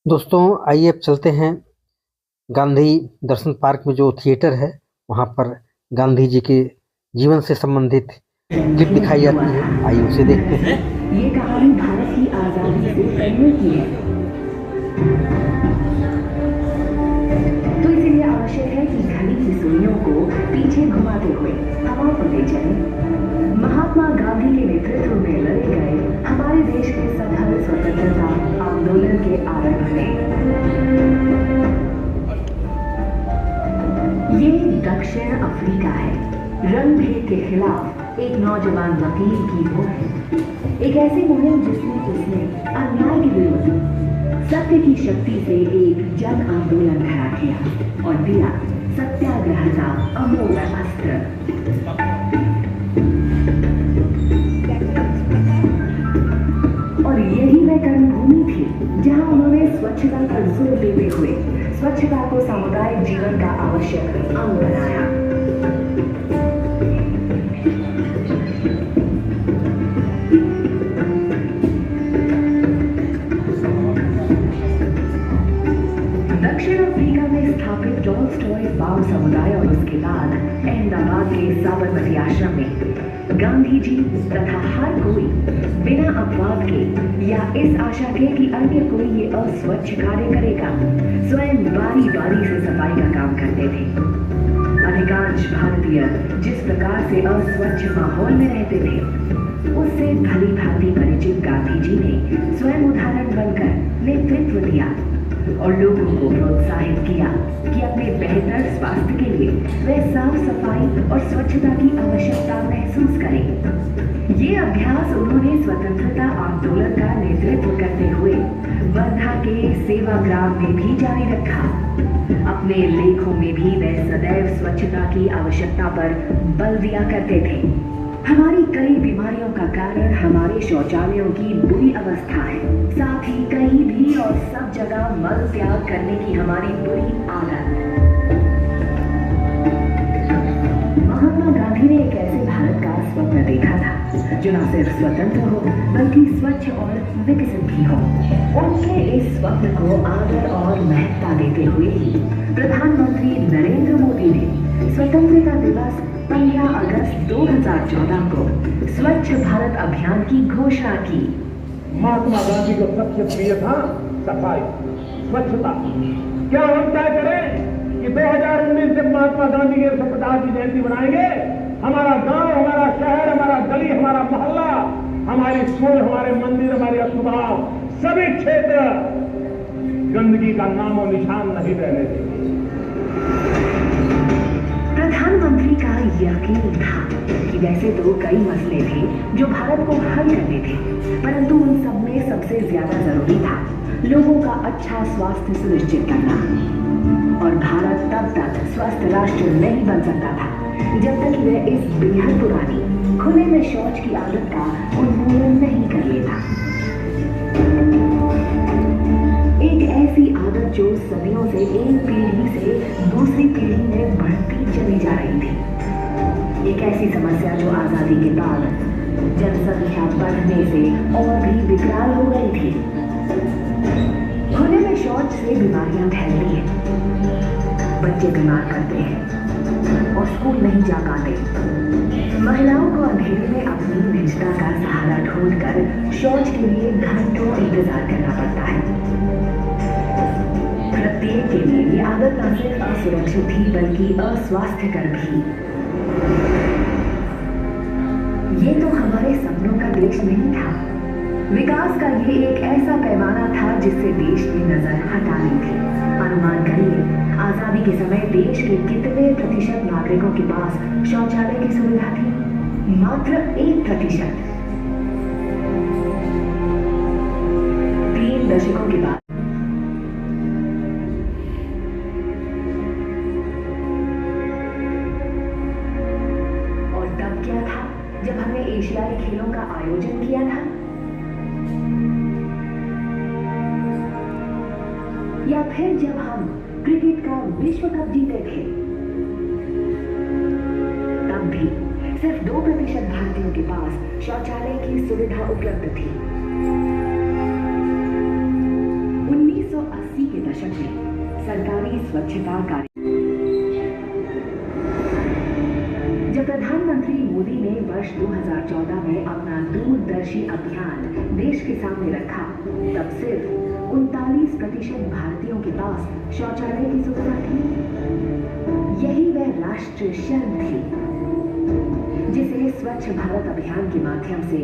दोस्तों आइए अब चलते हैं गांधी दर्शन पार्क में जो थिएटर है वहां पर गांधी जी के जीवन से संबंधित क्लिप दिखाई हुआ जाती है। था। आइए उसे देखते हैं। ये कहानी भारत की आजादी से पहले की है, तो इसीलिए आवश्यक है कि घड़ी की सुइयों को पीछे घुमाते हुए हवा पर ले चले। महात्मा गांधी के नेतृत्व में लड़े गए हमारे देश के सफल स्वतंत्रता आंदोलन के आरंभ में ये दक्षिण अफ्रीका है। रंग भेद के खिलाफ एक नौजवान वकील की वो है, एक ऐसी मुहिम जिसमें उसने अन्याय के विरुद्ध सत्य की शक्ति से एक जन आंदोलन खड़ा किया और दिया सत्याग्रह का अमोघ अस्त्र। और यही वह कर्मभूमि थी जहां उन्होंने स्वच्छता पर जोर देते हुए स्वच्छता को सामुदायिक जीवन का आवश्यक अंग बनाया। दक्षिण अफ्रीका में स्थापित टॉलस्टॉय बाल समुदाय और उसके बाद अहमदाबाद के साबरमती आश्रम में गांधी जी तथा हर कोई बिना अपवाद के या इस आशा के कि अन्य कोई ये अस्वच्छ कार्य करेगा, स्वयं बारी बारी से सफाई का काम करते थे। अधिकांश भारतीय जिस प्रकार से अस्वच्छ माहौल में रहते थे उससे भली भांति परिचित गांधी जी ने स्वयं उदाहरण बनकर नेतृत्व दिया और लोगों को प्रोत्साहित किया कि अपने बेहतर स्वास्थ्य के लिए वे साफ सफाई और स्वच्छता की आवश्यकता महसूस करें। ये अभ्यास उन्होंने स्वतंत्रता आंदोलन का नेतृत्व करते हुए वर्धा के सेवाग्राम में भी जारी रखा। अपने लेखों में भी वे सदैव स्वच्छता की आवश्यकता पर बल दिया करते थे। हमारी कई बीमारियों का कारण हमारे शौचालयों की बुरी अवस्था है, साथ ही कहीं भी और सब जगह मल त्याग करने की हमारी बुरी आदत। महात्मा गांधी ने एक ऐसे भारत का स्वप्न देखा था जो न सिर्फ स्वतंत्र हो बल्कि स्वच्छ और विकसित भी हो। उनके इस स्वप्न को आदर और महत्ता देते हुए ही प्रधानमंत्री नरेंद्र मोदी ने स्वतंत्रता दिवस 15 अगस्त 2014 को स्वच्छ भारत अभियान की घोषणा की। महात्मा गांधी को सबसे प्रिय था सफाई, स्वच्छता। क्या हम तय करें कि 2019 से महात्मा गांधी के 150वीं जयंती मनाएंगे? हमारा गांव, हमारा शहर, हमारा गली, हमारा मोहल्ला, हमारी स्कूल, हमारे मंदिर, हमारे अस्पताल, सभी क्षेत्र गंदगी का नामो निशान नहीं रहने देंगे। प्रधानमंत्री का यकीन था कि वैसे तो कई मसले थे जो भारत को हल करने थे, परंतु उन सब में सबसे ज्यादा जरूरी था लोगों का अच्छा स्वास्थ्य सुनिश्चित करना। और भारत तब तक स्वस्थ राष्ट्र नहीं बन सकता था जब तक वह इस बेहद पुरानी खुले में शौच की आदत का उन्मूलन नहीं कर लेता। एक ऐसी आदत जो सदियों से एक पीढ़ी से दूसरी पीढ़ी में बढ़ती चली जा रही थी। एक ऐसी समस्या जो आजादी के बाद जनसंख्या बढ़ने से और भी विकराल हो गई थी। खुले में शौच से बीमारियां फैलती हैं, बच्चे बीमार करते हैं और स्कूल नहीं जा पाते। महिलाओं को अंधेरे में अपनी निजता का सहारा ढूंढकर शौच के लिए घंटों इंतजार करना पड़ता है। प्रत्येक के लिए ये आदत न सिर्फ असुरक्षित थी बल्कि अस्वास्थ्यकर भी। ये तो हमारे सपनों का देश नहीं था। विकास का ये एक ऐसा पैमाना था जिससे देश की नजर हटानी थी। अनुमान करिए, आजादी के समय देश के कितने प्रतिशत नागरिकों के पास शौचालय की सुविधा थी? मात्र 1%। 3 दशकों के बाद और तब क्या था जब हमने एशियाई खेलों का आयोजन किया था, या फिर जब हम क्रिकेट का विश्व कप जीते थे, तब भी सिर्फ 2% भारतीयों के पास शौचालय की सुविधा उपलब्ध थी। 1980 स्वच्छता कार्य। जब प्रधानमंत्री मोदी ने वर्ष 2014 में अपना दूरदर्शी अभियान देश के सामने रखा, तब सिर्फ 39% भारतीयों के पास शौचालय की सुविधा थी। यही वह राष्ट्रीय शर्म थी जिसे स्वच्छ भारत अभियान के माध्यम से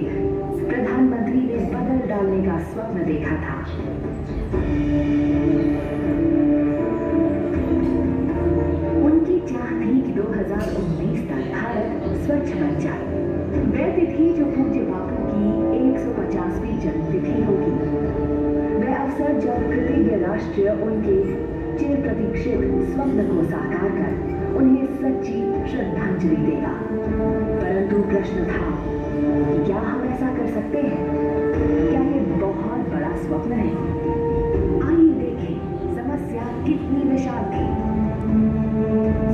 प्रधानमंत्री ने बदल डालने का स्वप्न देखा था। उनकी चाह थी कि 2019 तक भारत स्वच्छ बन जाए। वह तिथि जो पूज्य बापू की 150वीं जन्मतिथि होगी, वह अवसर जब कृतज्ञ राष्ट्र उनके चिर प्रतीक्षित स्वप्न को साकार कर उन्हें सच्ची श्रद्धांजलि देगा। परंतु प्रश्न था, क्या हम ऐसा कर सकते हैं? क्या ये बहुत बड़ा स्वप्न है? आइए देखें समस्या कितनी विशाल थी।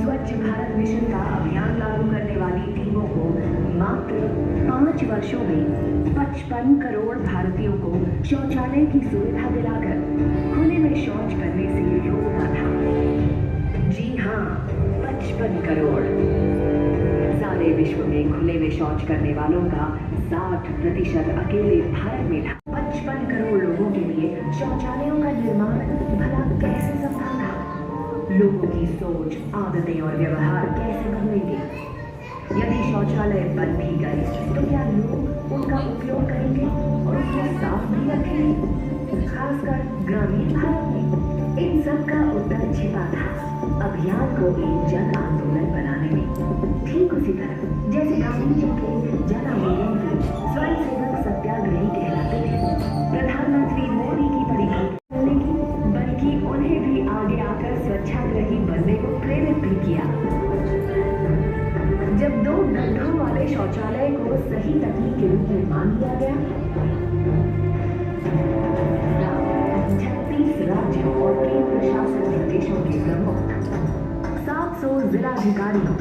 स्वच्छ भारत मिशन का अभियान लागू करने वाली टीमों को मात्र 5 वर्षों में 55 करोड़ भारतीयों को शौचालय की सुविधा दिलाकर खुले में शौच करने से रोकना था। जी हाँ, 55 करोड़। सारे विश्व में खुले में शौच करने वालों का 60% अकेले भारत में था। 55 करोड़ लोगों के लिए शौचालयों का निर्माण भला कैसे संभव था? लोगों की सोच, आदतें और व्यवहार कैसे बदलेंगे? यदि शौचालय बन भी गए तो क्या लोग उनका उपयोग करेंगे और उसे साफ भी रखेंगे? खासकर ग्रामीण भारत में इन सब का उत्तर छिपा था अभियान को एक जन आंदोलन बनाने में। ठीक उसी तरह जैसे गांधी जी के जन आंदोलन के स्वयंसेवक सत्याग्रही कहलाते थे, प्रधानमंत्री मोदी की परिभाषा नहीं की, बल्कि उन्हें भी आगे आकर स्वच्छाग्रही बनने को प्रेरित भी किया। जब 2 गड्ढों वाले शौचालय को सही तकनीक के रूप में मान लिया गया, 36 राज्यों और केंद्र शासित प्रदेशों के प्रमुख 700 जिलाधिकारियों,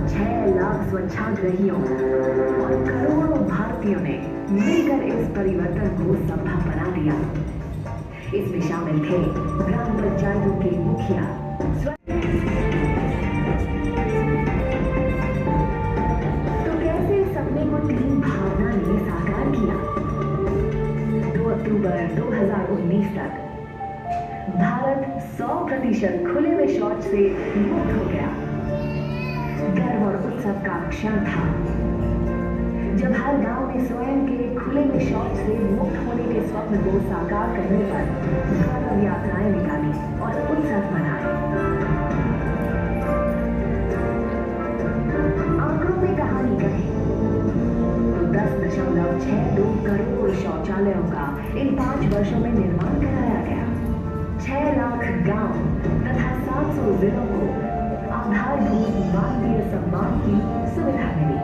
6 लाख स्वच्छाग्रहियों और करोड़ों भारतीयों ने मिलकर इस परिवर्तन को संभव बना दिया। इसमें शामिल थे ग्राम पंचायतों के मुखिया, तो कैसे सपने को टीम भावना ने साकार किया? 2 अक्टूबर 2019 तक भारत 100% खुले में शौच से मुक्त हो गया। गर्व और उत्सव का क्षण था जब हर गांव में स्वयं के खुले में शौच से मुक्त होने के स्वप्न को साकार करने पर गौरव यात्राएं निकाली और उत्सव मनाए। आंकड़ों में कहानी कहें तो 10.62 करोड़ शौचालयों का इन 5 वर्षों में निर्माण कराया गया। 6 लाख गांव तथा 700 जिलों को आधारभूत मानवीय सम्मान की सुविधा मिली।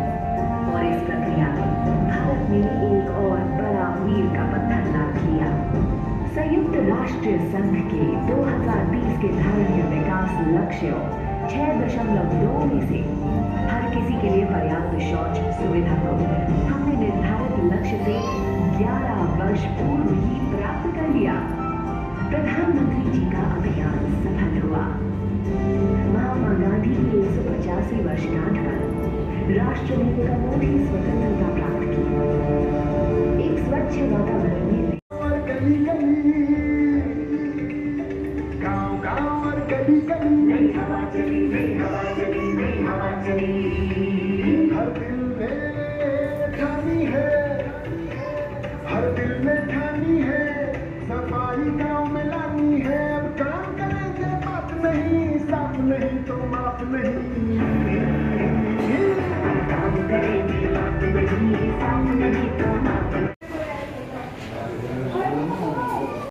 और इस प्रक्रिया में भारत ने एक और बड़ा मील का पत्थर लाद लिया। संयुक्त राष्ट्र संघ के 2030 के धर्मीय विकास लक्ष्यों 6.2 में से हर किसी के लिए पर्याप्त शौच सुविधा को हमने निर्धारित लक्ष्य से 11 वर्ष पूर्व ही प्राप्त कर लिया। प्रधानमंत्री जी का अभियान सफल हुआ। महात्मा गांधी की 150वीं वर्षगांठ पर राष्ट्र ने एक अनूठी स्वतंत्रता प्राप्त की। एक स्वच्छ वातावरण में गाँव और गली गली नई हवा चली, नई हवा चली, नई हवा चली। हर दिल में ठानी है, हर दिल में ठानी है, सफाई गाँव में लानी है। अब काम करेंगे बात नहीं, साफ नहीं तो माफ नहीं। काम करेंगे बात नहीं, साफ नहीं तो